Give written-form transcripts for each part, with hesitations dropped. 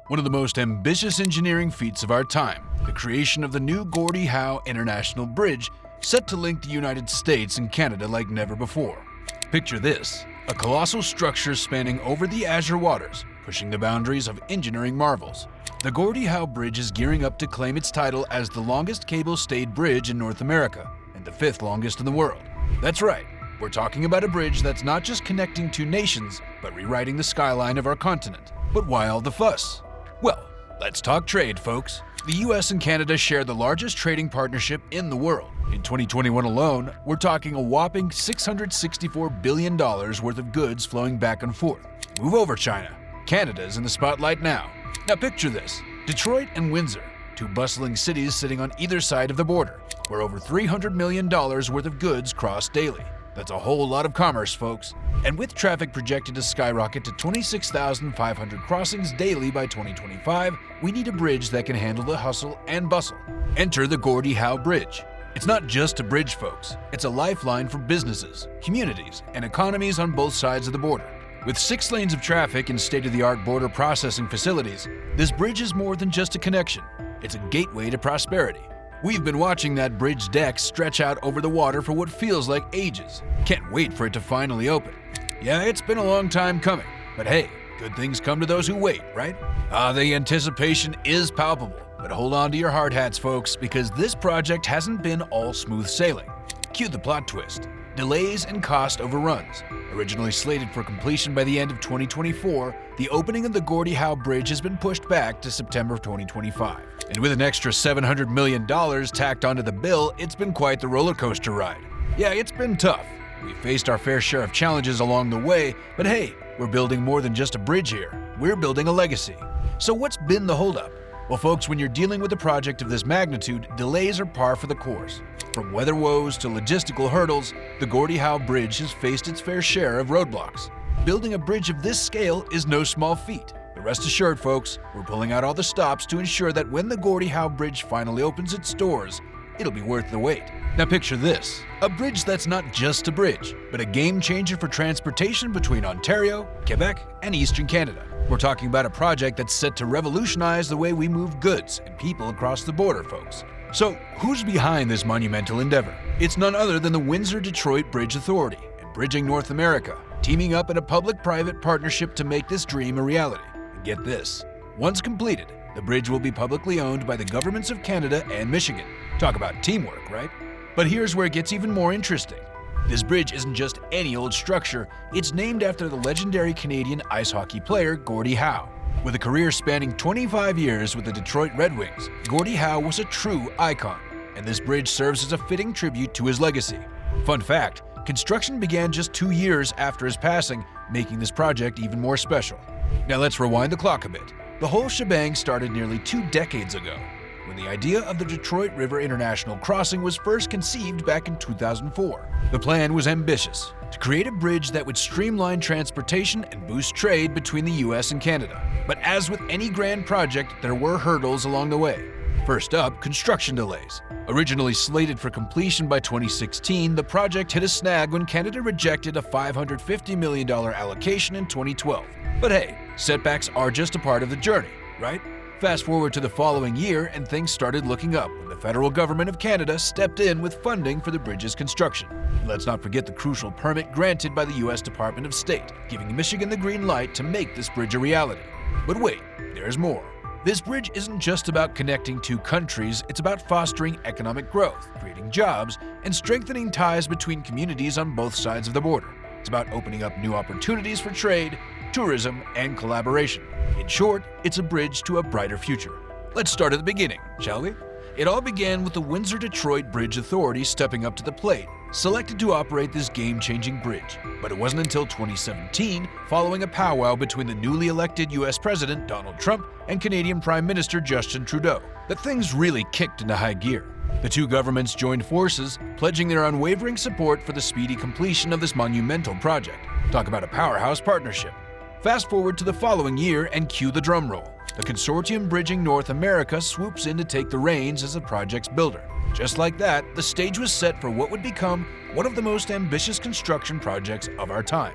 One of the most ambitious engineering feats of our time, the creation of the new Gordie Howe International Bridge, set to link the United States and Canada like never before. Picture this, a colossal structure spanning over the azure waters, pushing the boundaries of engineering marvels. The Gordie Howe Bridge is gearing up to claim its title as the longest cable-stayed bridge in North America, and the 5th longest in the world. That's right, we're talking about a bridge that's not just connecting two nations, but rewriting the skyline of our continent. But why all the fuss? Well, let's talk trade, folks. The US and Canada share the largest trading partnership in the world. In 2021 alone, we're talking a whopping $664 billion worth of goods flowing back and forth. Move over, China. Canada's in the spotlight now. Now picture this, Detroit and Windsor, two bustling cities sitting on either side of the border, where over $300 million worth of goods cross daily. That's a whole lot of commerce, folks. And with traffic projected to skyrocket to 26,500 crossings daily by 2025, we need a bridge that can handle the hustle and bustle. Enter the Gordie Howe Bridge. It's not just a bridge, folks. It's a lifeline for businesses, communities, and economies on both sides of the border. With 6 lanes of traffic and state-of-the-art border processing facilities, this bridge is more than just a connection. It's a gateway to prosperity. We've been watching that bridge deck stretch out over the water for what feels like ages. Can't wait for it to finally open. Yeah, it's been a long time coming, but hey, good things come to those who wait, right? The anticipation is palpable, but hold on to your hard hats, folks, because this project hasn't been all smooth sailing. Cue the plot twist. Delays and cost overruns. Originally slated for completion by the end of 2024, the opening of the Gordie Howe Bridge has been pushed back to September 2025. And with an extra $700 million tacked onto the bill, it's been quite the roller coaster ride. Yeah, it's been tough. We've faced our fair share of challenges along the way, but hey, we're building more than just a bridge here. We're building a legacy. So what's been the holdup? Well, folks, when you're dealing with a project of this magnitude, delays are par for the course. From weather woes to logistical hurdles, the Gordie Howe Bridge has faced its fair share of roadblocks. Building a bridge of this scale is no small feat. But rest assured, folks, we're pulling out all the stops to ensure that when the Gordie Howe Bridge finally opens its doors, it'll be worth the wait. Now picture this, a bridge that's not just a bridge, but a game changer for transportation between Ontario, Quebec, and Eastern Canada. We're talking about a project that's set to revolutionize the way we move goods and people across the border, folks. So, who's behind this monumental endeavor? It's none other than the Windsor-Detroit Bridge Authority and Bridging North America, teaming up in a public-private partnership to make this dream a reality. And get this, once completed, the bridge will be publicly owned by the governments of Canada and Michigan. Talk about teamwork, right? But here's where it gets even more interesting. This bridge isn't just any old structure, it's named after the legendary Canadian ice hockey player Gordie Howe. With a career spanning 25 years with the Detroit Red Wings, Gordie Howe was a true icon, and this bridge serves as a fitting tribute to his legacy. Fun fact, construction began just 2 years after his passing, making this project even more special. Now let's rewind the clock a bit. The whole shebang started nearly 2 decades ago, when the idea of the Detroit River International Crossing was first conceived back in 2004. The plan was ambitious, to create a bridge that would streamline transportation and boost trade between the US and Canada. But as with any grand project, there were hurdles along the way. First up, construction delays. Originally slated for completion by 2016, the project hit a snag when Canada rejected a $550 million allocation in 2012. But hey, setbacks are just a part of the journey, right? Fast forward to the following year and things started looking up when the federal government of Canada stepped in with funding for the bridge's construction. Let's not forget the crucial permit granted by the US Department of State, giving Michigan the green light to make this bridge a reality. But wait, there's more. This bridge isn't just about connecting two countries, it's about fostering economic growth, creating jobs, and strengthening ties between communities on both sides of the border. It's about opening up new opportunities for trade, tourism, and collaboration. In short, it's a bridge to a brighter future. Let's start at the beginning, shall we? It all began with the Windsor-Detroit Bridge Authority stepping up to the plate, selected to operate this game-changing bridge. But it wasn't until 2017, following a powwow between the newly elected US President Donald Trump and Canadian Prime Minister Justin Trudeau, that things really kicked into high gear. The two governments joined forces, pledging their unwavering support for the speedy completion of this monumental project. Talk about a powerhouse partnership. Fast forward to the following year and cue the drum roll. The consortium Bridging North America swoops in to take the reins as the project's builder. Just like that, the stage was set for what would become one of the most ambitious construction projects of our time.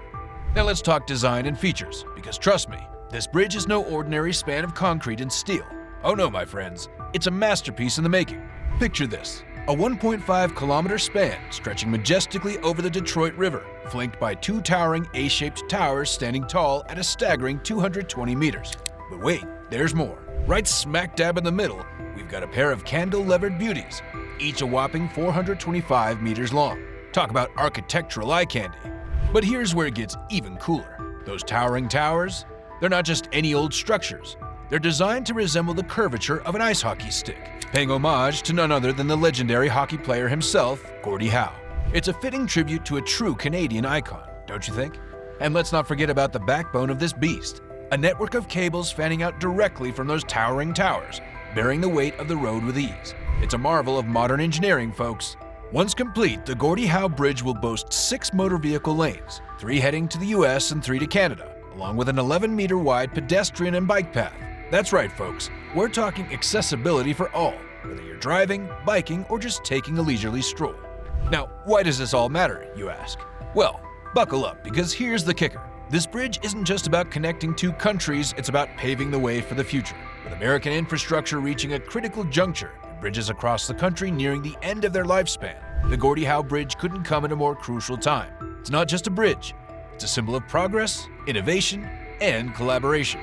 Now let's talk design and features, because trust me, This bridge is no ordinary span of concrete and steel. Oh no, my friends, it's a masterpiece in the making. Picture this, a 1.5-kilometer span stretching majestically over the Detroit River, flanked by two towering A-shaped towers standing tall at a staggering 220 meters. But wait, there's more. Right smack dab in the middle, we've got a pair of candle-levered beauties, each a whopping 425 meters long. Talk about architectural eye candy. But here's where it gets even cooler. Those towering towers, they're not just any old structures. They're designed to resemble the curvature of an ice hockey stick, paying homage to none other than the legendary hockey player himself, Gordie Howe. It's a fitting tribute to a true Canadian icon, don't you think? And let's not forget about the backbone of this beast, a network of cables fanning out directly from those towering towers, bearing the weight of the road with ease. It's a marvel of modern engineering, folks. Once complete, the Gordie Howe Bridge will boast 6 motor vehicle lanes, 3 heading to the US and 3 to Canada, along with an 11-meter wide pedestrian and bike path. That's right, folks, we're talking accessibility for all, whether you're driving, biking, or just taking a leisurely stroll. Now, why does this all matter, you ask? Well, buckle up, because here's the kicker. This bridge isn't just about connecting two countries, it's about paving the way for the future. With American infrastructure reaching a critical juncture and bridges across the country nearing the end of their lifespan, the Gordie Howe Bridge couldn't come at a more crucial time. It's not just a bridge, it's a symbol of progress, innovation, and collaboration.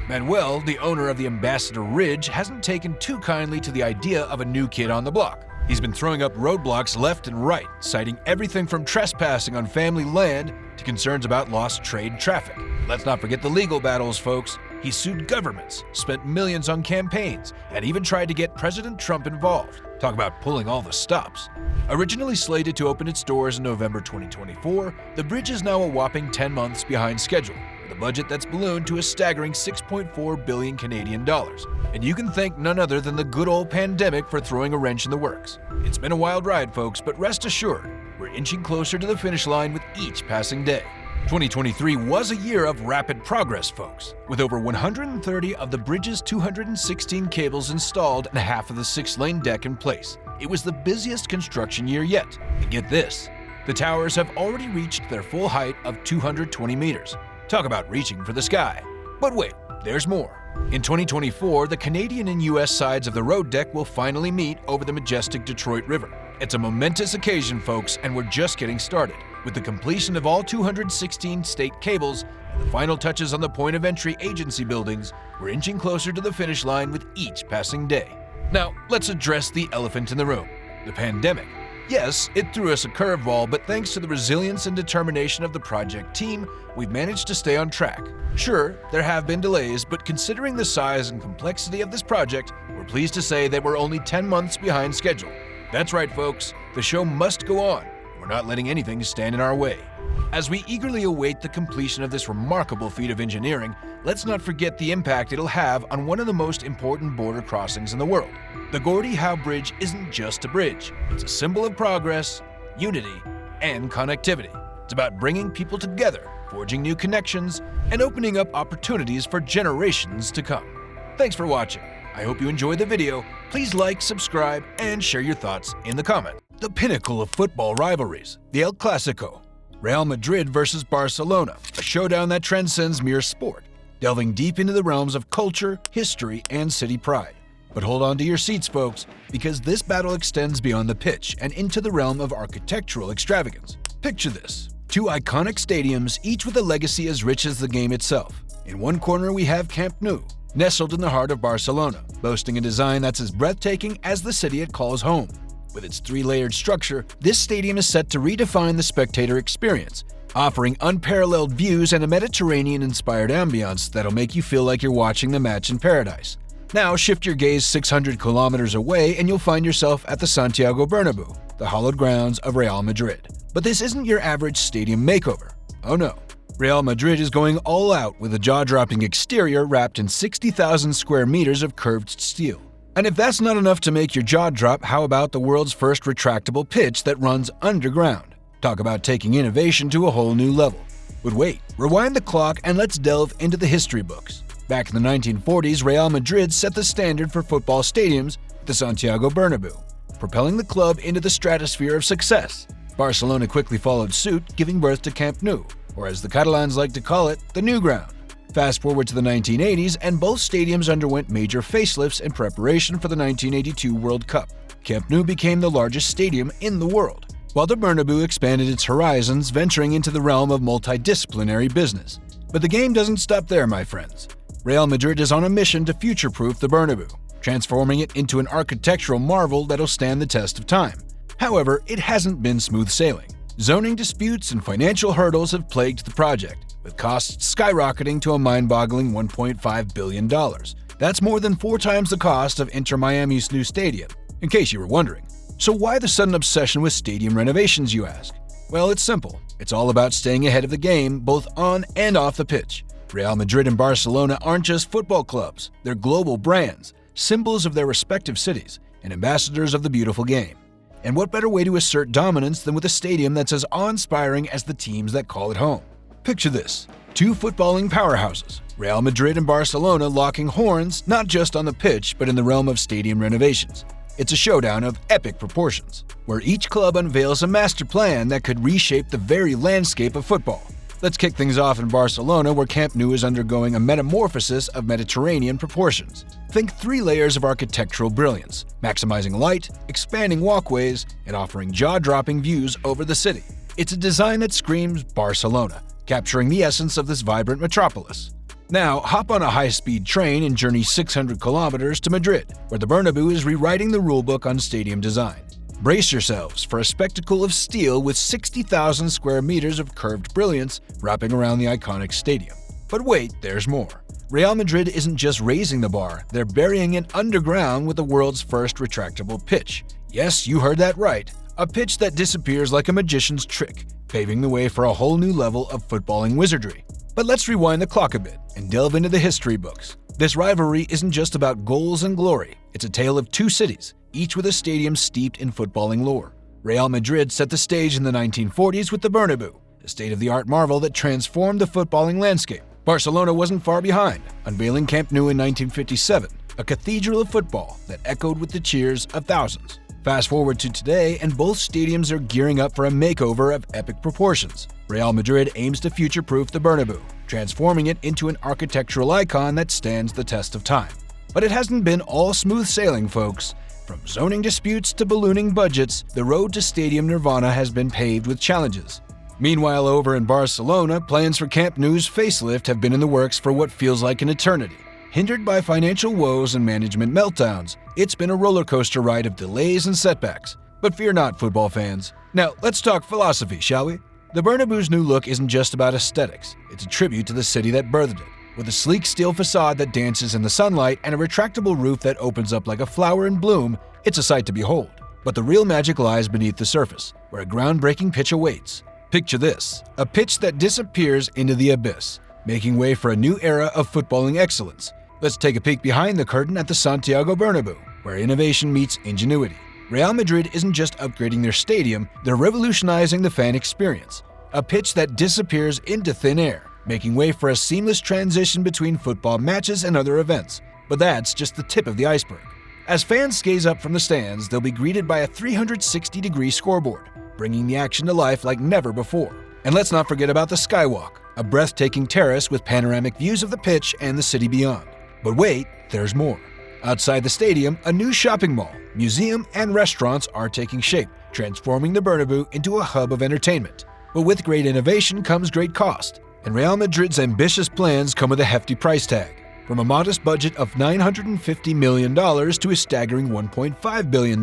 Manuel, the owner of the Ambassador Ridge, hasn't taken too kindly to the idea of a new kid on the block. He's been throwing up roadblocks left and right, citing everything from trespassing on family land to concerns about lost trade traffic. Let's not forget the legal battles, folks. He sued governments, spent millions on campaigns, and even tried to get President Trump involved. Talk about pulling all the stops. Originally slated to open its doors in November 2024, the bridge is now a whopping 10 months behind schedule, with a budget that's ballooned to a staggering 6.4 billion Canadian dollars. And you can thank none other than the good old pandemic for throwing a wrench in the works. It's been a wild ride, folks, but rest assured, we're inching closer to the finish line with each passing day. 2023 was a year of rapid progress, folks, with over 130 of the bridge's 216 cables installed and half of the 6-lane deck in place. It was the busiest construction year yet. And get this, the towers have already reached their full height of 220 meters. Talk about reaching for the sky. But wait, there's more. In 2024, the Canadian and US sides of the road deck will finally meet over the majestic Detroit River. It's a momentous occasion, folks, and we're just getting started. With the completion of all 216 state cables and the final touches on the point of entry agency buildings, we're inching closer to the finish line with each passing day. Now, let's address the elephant in the room, the pandemic. Yes, it threw us a curveball, but thanks to the resilience and determination of the project team, we've managed to stay on track. Sure, there have been delays, but considering the size and complexity of this project, we're pleased to say that we're only 10 months behind schedule. That's right, folks, the show must go on. We're not letting anything stand in our way. As we eagerly await the completion of this remarkable feat of engineering, let's not forget the impact it'll have on one of the most important border crossings in the world. The Gordie Howe Bridge isn't just a bridge. It's a symbol of progress, unity, and connectivity. It's about bringing people together, forging new connections, and opening up opportunities for generations to come. Thanks for watching. I hope you enjoyed the video. Please like, subscribe, and share your thoughts in the comments. The pinnacle of football rivalries, the El Clasico. Real Madrid versus Barcelona, a showdown that transcends mere sport, delving deep into the realms of culture, history, and city pride. But hold on to your seats, folks, because this battle extends beyond the pitch and into the realm of architectural extravagance. Picture this, 2 iconic stadiums, each with a legacy as rich as the game itself. In one corner we have Camp Nou, nestled in the heart of Barcelona, boasting a design that's as breathtaking as the city it calls home. With its 3-layered structure, this stadium is set to redefine the spectator experience, offering unparalleled views and a Mediterranean-inspired ambiance that'll make you feel like you're watching the match in paradise. Now shift your gaze 600 kilometers away and you'll find yourself at the Santiago Bernabeu, the hallowed grounds of Real Madrid. But this isn't your average stadium makeover. Oh no. Real Madrid is going all out with a jaw-dropping exterior wrapped in 60,000 square meters of curved steel. And if that's not enough to make your jaw drop, how about the world's first retractable pitch that runs underground? Talk about taking innovation to a whole new level. But wait, rewind the clock and let's delve into the history books. Back in the 1940s, Real Madrid set the standard for football stadiums at the Santiago Bernabeu, propelling the club into the stratosphere of success. Barcelona quickly followed suit, giving birth to Camp Nou, or as the Catalans like to call it, the New Ground. Fast forward to the 1980s, and both stadiums underwent major facelifts in preparation for the 1982 World Cup. Camp Nou became the largest stadium in the world, while the Bernabeu expanded its horizons, venturing into the realm of multidisciplinary business. But the game doesn't stop there, my friends. Real Madrid is on a mission to future-proof the Bernabeu, transforming it into an architectural marvel that'll stand the test of time. However, it hasn't been smooth sailing. Zoning disputes and financial hurdles have plagued the project, with costs skyrocketing to a mind-boggling $1.5 billion. That's more than 4 times the cost of Inter Miami's new stadium, in case you were wondering. So why the sudden obsession with stadium renovations, you ask? Well, it's simple. It's all about staying ahead of the game, both on and off the pitch. Real Madrid and Barcelona aren't just football clubs, they're global brands, symbols of their respective cities, and ambassadors of the beautiful game. And what better way to assert dominance than with a stadium that's as awe-inspiring as the teams that call it home? Picture this: 2 footballing powerhouses, Real Madrid and Barcelona, locking horns not just on the pitch but in the realm of stadium renovations. It's a showdown of epic proportions, where each club unveils a master plan that could reshape the very landscape of football. Let's kick things off in Barcelona, where Camp Nou is undergoing a metamorphosis of Mediterranean proportions. Think 3 layers of architectural brilliance, maximizing light, expanding walkways, and offering jaw-dropping views over the city. It's a design that screams Barcelona, capturing the essence of this vibrant metropolis. Now, hop on a high-speed train and journey 600 kilometers to Madrid, where the Bernabeu is rewriting the rulebook on stadium design. Brace yourselves for a spectacle of steel with 60,000 square meters of curved brilliance wrapping around the iconic stadium. But wait, there's more. Real Madrid isn't just raising the bar, they're burying it underground with the world's first retractable pitch. Yes, you heard that right. A pitch that disappears like a magician's trick, paving the way for a whole new level of footballing wizardry. But let's rewind the clock a bit and delve into the history books. This rivalry isn't just about goals and glory, it's a tale of 2 cities, each with a stadium steeped in footballing lore. Real Madrid set the stage in the 1940s with the Bernabeu, a state-of-the-art marvel that transformed the footballing landscape. Barcelona wasn't far behind, unveiling Camp Nou in 1957, a cathedral of football that echoed with the cheers of thousands. Fast forward to today, and both stadiums are gearing up for a makeover of epic proportions. Real Madrid aims to future-proof the Bernabeu, transforming it into an architectural icon that stands the test of time. But it hasn't been all smooth sailing, folks. From zoning disputes to ballooning budgets, the road to stadium nirvana has been paved with challenges. Meanwhile, over in Barcelona, plans for Camp Nou's facelift have been in the works for what feels like an eternity. Hindered by financial woes and management meltdowns, it's been a roller coaster ride of delays and setbacks. But fear not, football fans. Now, let's talk philosophy, shall we? The Bernabeu's new look isn't just about aesthetics, it's a tribute to the city that birthed it. With a sleek steel facade that dances in the sunlight and a retractable roof that opens up like a flower in bloom, it's a sight to behold. But the real magic lies beneath the surface, where a groundbreaking pitch awaits. Picture this: a pitch that disappears into the abyss, making way for a new era of footballing excellence. Let's take a peek behind the curtain at the Santiago Bernabeu, where innovation meets ingenuity. Real Madrid isn't just upgrading their stadium, they're revolutionizing the fan experience. A pitch that disappears into thin air, making way for a seamless transition between football matches and other events. But that's just the tip of the iceberg. As fans gaze up from the stands, they'll be greeted by a 360-degree scoreboard, bringing the action to life like never before. And let's not forget about the Skywalk, a breathtaking terrace with panoramic views of the pitch and the city beyond. But wait, there's more. Outside the stadium, a new shopping mall, museum, and restaurants are taking shape, transforming the Bernabeu into a hub of entertainment. But with great innovation comes great cost, and Real Madrid's ambitious plans come with a hefty price tag. From a modest budget of $950 million to a staggering $1.5 billion,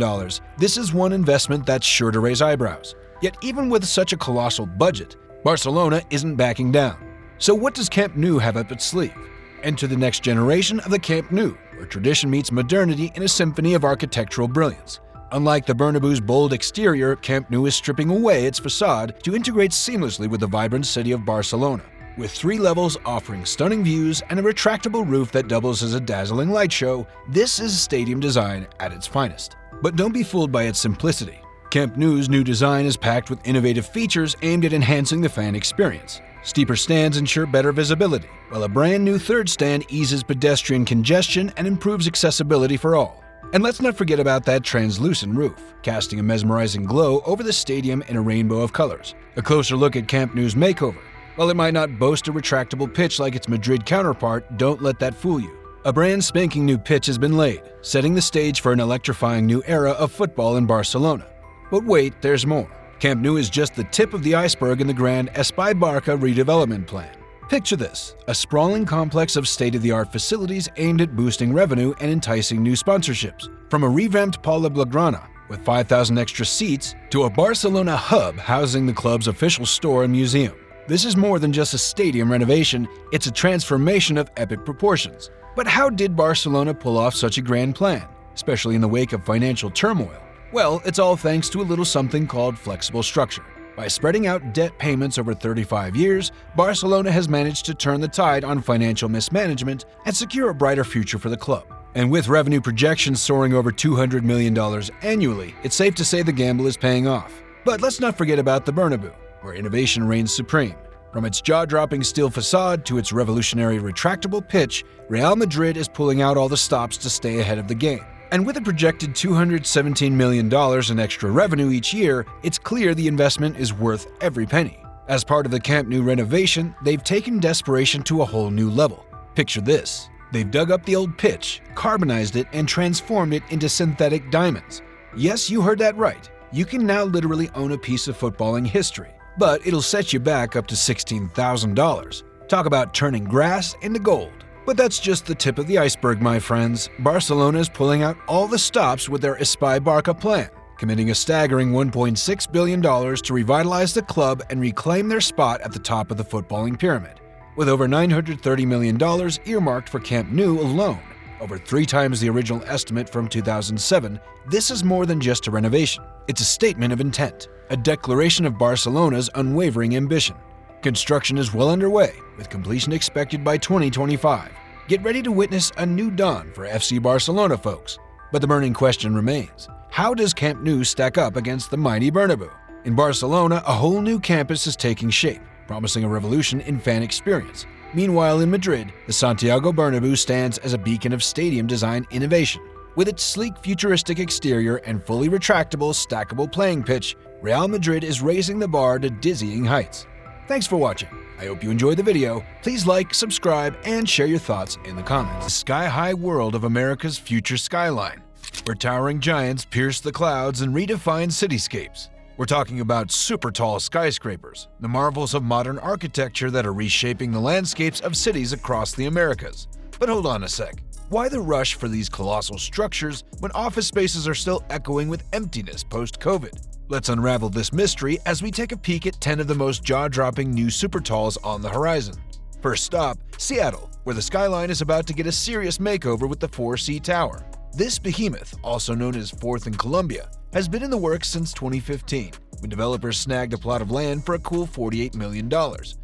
this is one investment that's sure to raise eyebrows. Yet even with such a colossal budget, Barcelona isn't backing down. So what does Camp Nou have up its sleeve? Enter the next generation of the Camp Nou, where tradition meets modernity in a symphony of architectural brilliance. Unlike the Bernabeu's bold exterior, Camp Nou is stripping away its facade to integrate seamlessly with the vibrant city of Barcelona. With 3 levels offering stunning views and a retractable roof that doubles as a dazzling light show, this is stadium design at its finest. But don't be fooled by its simplicity. Camp Nou's new design is packed with innovative features aimed at enhancing the fan experience. Steeper stands ensure better visibility, while a brand new third stand eases pedestrian congestion and improves accessibility for all. And let's not forget about that translucent roof, casting a mesmerizing glow over the stadium in a rainbow of colors. A closer look at Camp Nou's makeover. While it might not boast a retractable pitch like its Madrid counterpart, don't let that fool you. A brand spanking new pitch has been laid, setting the stage for an electrifying new era of football in Barcelona. But wait, there's more. Camp Nou is just the tip of the iceberg in the grand Espai Barca redevelopment plan. Picture this, a sprawling complex of state-of-the-art facilities aimed at boosting revenue and enticing new sponsorships. From a revamped Paula Blaugrana with 5,000 extra seats to a Barcelona hub housing the club's official store and museum. This is more than just a stadium renovation, it's a transformation of epic proportions. But how did Barcelona pull off such a grand plan, especially in the wake of financial turmoil? Well, it's all thanks to a little something called flexible structure. By spreading out debt payments over 35 years, Barcelona has managed to turn the tide on financial mismanagement and secure a brighter future for the club. And with revenue projections soaring over $200 million annually, it's safe to say the gamble is paying off. But let's not forget about the Bernabeu, where innovation reigns supreme. From its jaw-dropping steel facade to its revolutionary retractable pitch, Real Madrid is pulling out all the stops to stay ahead of the game. And with a projected $217 million in extra revenue each year, it's clear the investment is worth every penny. As part of the Camp Nou renovation, they've taken desperation to a whole new level. Picture this. They've dug up the old pitch, carbonized it, and transformed it into synthetic diamonds. Yes, you heard that right. You can now literally own a piece of footballing history. But it'll set you back up to $16,000. Talk about turning grass into gold. But that's just the tip of the iceberg, my friends. Barcelona is pulling out all the stops with their Espai Barca plan, committing a staggering $1.6 billion to revitalize the club and reclaim their spot at the top of the footballing pyramid. With over $930 million earmarked for Camp Nou alone, over 3 times the original estimate from 2007, this is more than just a renovation. It's a statement of intent, a declaration of Barcelona's unwavering ambition. Construction is well underway, with completion expected by 2025. Get ready to witness a new dawn for FC Barcelona, folks. But the burning question remains, how does Camp Nou stack up against the mighty Bernabeu? In Barcelona, a whole new campus is taking shape, promising a revolution in fan experience. Meanwhile, in Madrid, the Santiago Bernabeu stands as a beacon of stadium design innovation. With its sleek futuristic exterior and fully retractable, stackable playing pitch, Real Madrid is raising the bar to dizzying heights. Thanks for watching. I hope you enjoyed the video. Please like, subscribe, and share your thoughts in the comments. The sky-high world of America's future skyline, where towering giants pierce the clouds and redefine cityscapes. We're talking about super tall skyscrapers, the marvels of modern architecture that are reshaping the landscapes of cities across the Americas. But hold on a sec. Why the rush for these colossal structures when office spaces are still echoing with emptiness post-COVID? Let's unravel this mystery as we take a peek at 10 of the most jaw-dropping new super talls on the horizon. First stop, Seattle, where the skyline is about to get a serious makeover with the 4C Tower. This behemoth, also known as 4th and Columbia, has been in the works since 2015, when developers snagged a plot of land for a cool $48 million.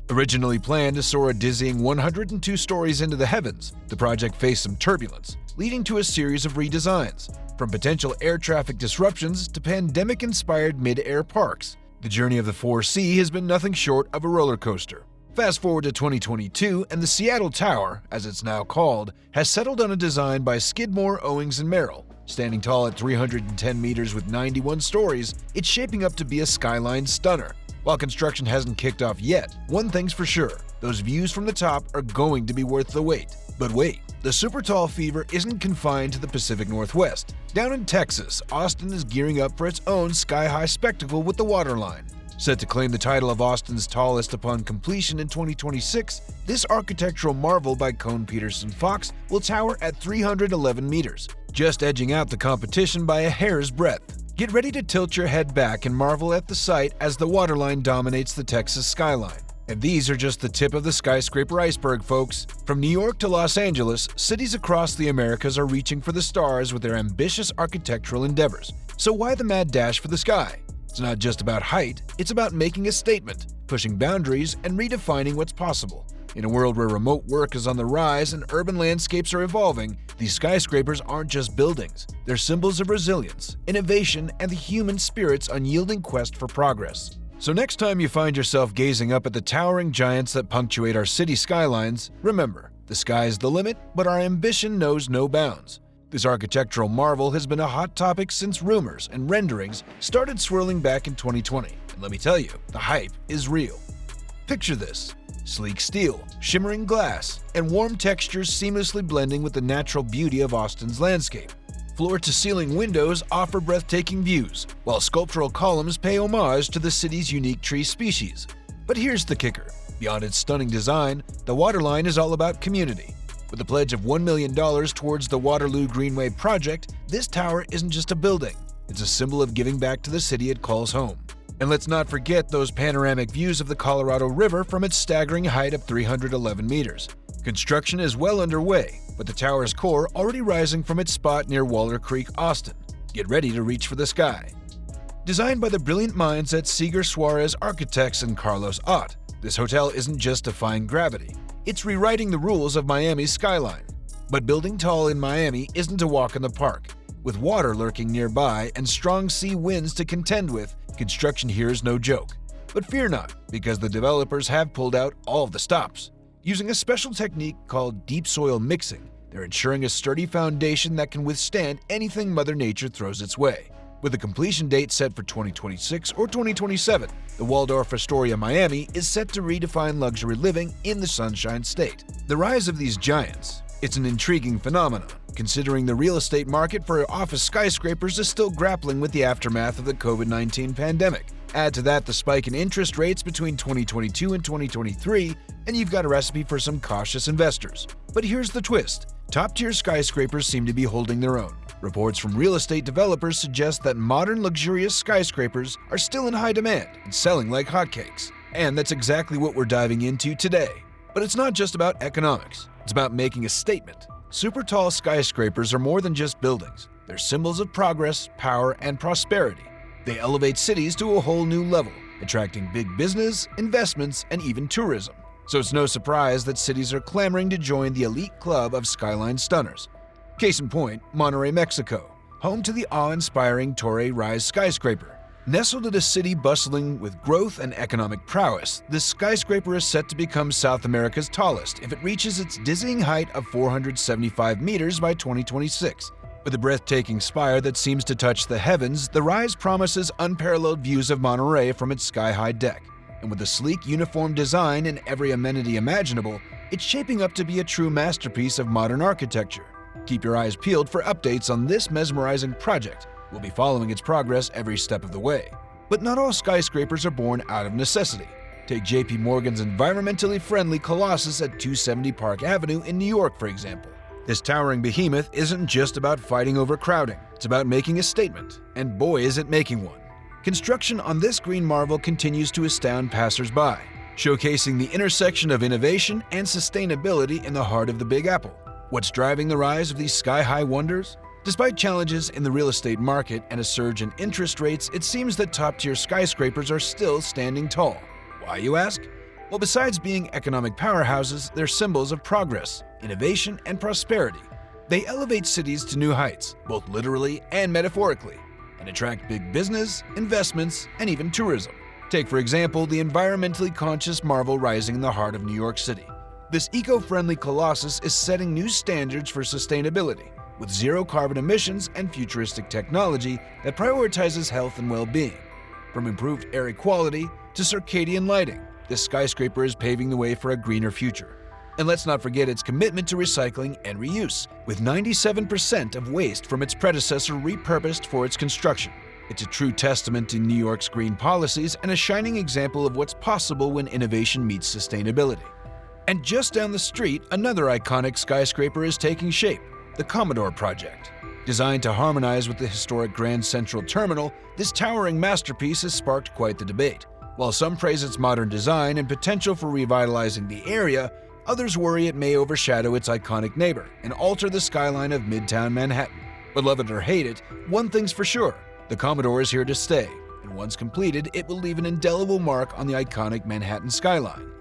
Originally planned to soar a dizzying 102 stories into the heavens, the project faced some turbulence, leading to a series of redesigns. From potential air traffic disruptions to pandemic-inspired mid-air parks, the journey of the 4C has been nothing short of a roller coaster. Fast forward to 2022, and the Seattle Tower, as it's now called, has settled on a design by Skidmore, Owings & Merrill. Standing tall at 310 meters with 91 stories, it's shaping up to be a skyline stunner. While construction hasn't kicked off yet, one thing's for sure, those views from the top are going to be worth the wait. But wait, the super tall fever isn't confined to the Pacific Northwest. Down in Texas, Austin is gearing up for its own sky-high spectacle with the Waterline. Set to claim the title of Austin's tallest upon completion in 2026, this architectural marvel by Cone Peterson Fox will tower at 311 meters, just edging out the competition by a hair's breadth. Get ready to tilt your head back and marvel at the sight as the Waterline dominates the Texas skyline. And these are just the tip of the skyscraper iceberg, folks. From New York to Los Angeles, cities across the Americas are reaching for the stars with their ambitious architectural endeavors. So why the mad dash for the sky? It's not just about height, it's about making a statement, pushing boundaries, and redefining what's possible. In a world where remote work is on the rise and urban landscapes are evolving, these skyscrapers aren't just buildings. They're symbols of resilience, innovation, and the human spirit's unyielding quest for progress. So next time you find yourself gazing up at the towering giants that punctuate our city skylines, remember, the sky's the limit, but our ambition knows no bounds. This architectural marvel has been a hot topic since rumors and renderings started swirling back in 2020. And let me tell you, the hype is real. Picture this: sleek steel, shimmering glass, and warm textures seamlessly blending with the natural beauty of Austin's landscape. Floor-to-ceiling windows offer breathtaking views, while sculptural columns pay homage to the city's unique tree species. But here's the kicker: beyond its stunning design, the Waterline is all about community. With a pledge of $1 million towards the Waterloo Greenway project, this tower isn't just a building, it's a symbol of giving back to the city it calls home. And let's not forget those panoramic views of the Colorado River from its staggering height of 311 meters. Construction is well underway, with the tower's core already rising from its spot near Waller Creek, Austin. Get ready to reach for the sky. Designed by the brilliant minds at Seeger Suarez Architects and Carlos Ott, this hotel isn't just defying gravity, it's rewriting the rules of Miami's skyline. But building tall in Miami isn't a walk in the park. With water lurking nearby and strong sea winds to contend with, construction here is no joke. But fear not, because the developers have pulled out all of the stops. Using a special technique called deep soil mixing, they're ensuring a sturdy foundation that can withstand anything Mother Nature throws its way. With a completion date set for 2026 or 2027, the Waldorf Astoria Miami is set to redefine luxury living in the Sunshine State. The rise of these giants, it's an intriguing phenomenon, considering the real estate market for office skyscrapers is still grappling with the aftermath of the COVID-19 pandemic. Add to that the spike in interest rates between 2022 and 2023, and you've got a recipe for some cautious investors. But here's the twist: top-tier skyscrapers seem to be holding their own. Reports from real estate developers suggest that modern luxurious skyscrapers are still in high demand and selling like hotcakes. And that's exactly what we're diving into today. But it's not just about economics, it's about making a statement. Super tall skyscrapers are more than just buildings. They're symbols of progress, power, and prosperity. They elevate cities to a whole new level, attracting big business, investments, and even tourism. So it's no surprise that cities are clamoring to join the elite club of skyline stunners. Case in point, Monterrey, Mexico, home to the awe-inspiring Torre Rise skyscraper. Nestled in a city bustling with growth and economic prowess, this skyscraper is set to become South America's tallest if it reaches its dizzying height of 475 meters by 2026. With a breathtaking spire that seems to touch the heavens, the Rise promises unparalleled views of Monterey from its sky-high deck. And with a sleek, uniform design and every amenity imaginable, it's shaping up to be a true masterpiece of modern architecture. Keep your eyes peeled for updates on this mesmerizing project. We'll be following its progress every step of the way. But not all skyscrapers are born out of necessity. Take JP Morgan's environmentally friendly Colossus at 270 Park Avenue in New York, for example. This towering behemoth isn't just about fighting overcrowding, it's about making a statement. And boy, is it making one. Construction on this green marvel continues to astound passers-by, showcasing the intersection of innovation and sustainability in the heart of the Big Apple. What's driving the rise of these sky-high wonders? Despite challenges in the real estate market and a surge in interest rates, it seems that top-tier skyscrapers are still standing tall. Why, you ask? Well, besides being economic powerhouses, they're symbols of progress, innovation, and prosperity. They elevate cities to new heights, both literally and metaphorically, and attract big business, investments, and even tourism. Take, for example, the environmentally conscious marvel rising in the heart of New York City. This eco-friendly colossus is setting new standards for sustainability, with zero carbon emissions and futuristic technology that prioritizes health and well-being. From improved air quality to circadian lighting, this skyscraper is paving the way for a greener future. And let's not forget its commitment to recycling and reuse, with 97% of waste from its predecessor repurposed for its construction. It's a true testament to New York's green policies and a shining example of what's possible when innovation meets sustainability. And just down the street, another iconic skyscraper is taking shape, the Commodore Project. Designed to harmonize with the historic Grand Central Terminal, this towering masterpiece has sparked quite the debate. While some praise its modern design and potential for revitalizing the area, others worry it may overshadow its iconic neighbor and alter the skyline of Midtown Manhattan. But love it or hate it, one thing's for sure: the Commodore is here to stay, and once completed, it will leave an indelible mark on the iconic Manhattan skyline.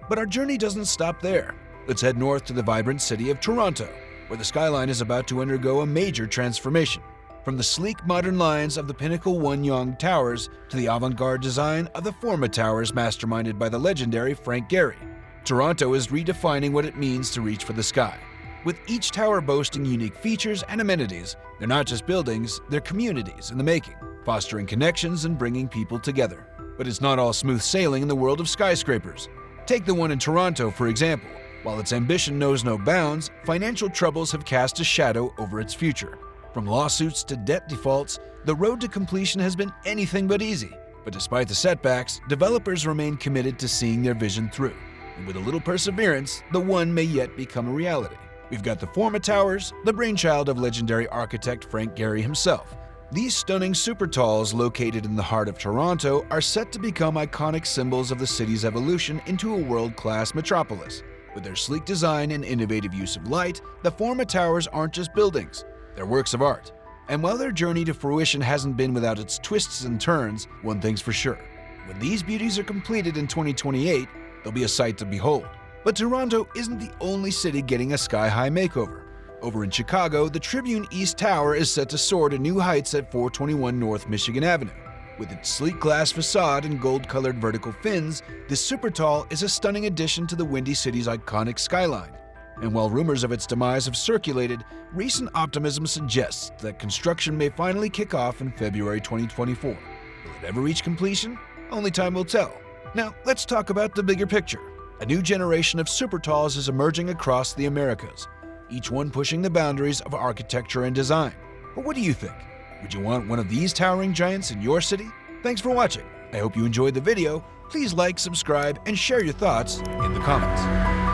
But our journey doesn't stop there. Let's head north to the vibrant city of Toronto, where the skyline is about to undergo a major transformation. From the sleek modern lines of the Pinnacle One Yonge Towers to the avant-garde design of the Forma Towers masterminded by the legendary Frank Gehry, Toronto is redefining what it means to reach for the sky. With each tower boasting unique features and amenities, they're not just buildings, they're communities in the making, fostering connections and bringing people together. But it's not all smooth sailing in the world of skyscrapers. Take the one in Toronto, for example. While its ambition knows no bounds, financial troubles have cast a shadow over its future. From lawsuits to debt defaults, the road to completion has been anything but easy. But despite the setbacks, developers remain committed to seeing their vision through. And with a little perseverance, the one may yet become a reality. We've got the Forma Towers, the brainchild of legendary architect Frank Gehry himself. These stunning super talls located in the heart of Toronto are set to become iconic symbols of the city's evolution into a world-class metropolis. With their sleek design and innovative use of light, the Forma Towers aren't just buildings, they're works of art. And while their journey to fruition hasn't been without its twists and turns, one thing's for sure. When these beauties are completed in 2028, they'll be a sight to behold. But Toronto isn't the only city getting a sky-high makeover. Over in Chicago, the Tribune East Tower is set to soar to new heights at 421 North Michigan Avenue. With its sleek glass facade and gold-colored vertical fins, this super tall is a stunning addition to the Windy City's iconic skyline. And while rumors of its demise have circulated, recent optimism suggests that construction may finally kick off in February 2024. Will it ever reach completion? Only time will tell. Now, let's talk about the bigger picture. A new generation of super talls is emerging across the Americas, each one pushing the boundaries of architecture and design. But what do you think? Would you want one of these towering giants in your city? Thanks for watching. I hope you enjoyed the video. Please like, subscribe, and share your thoughts in the comments.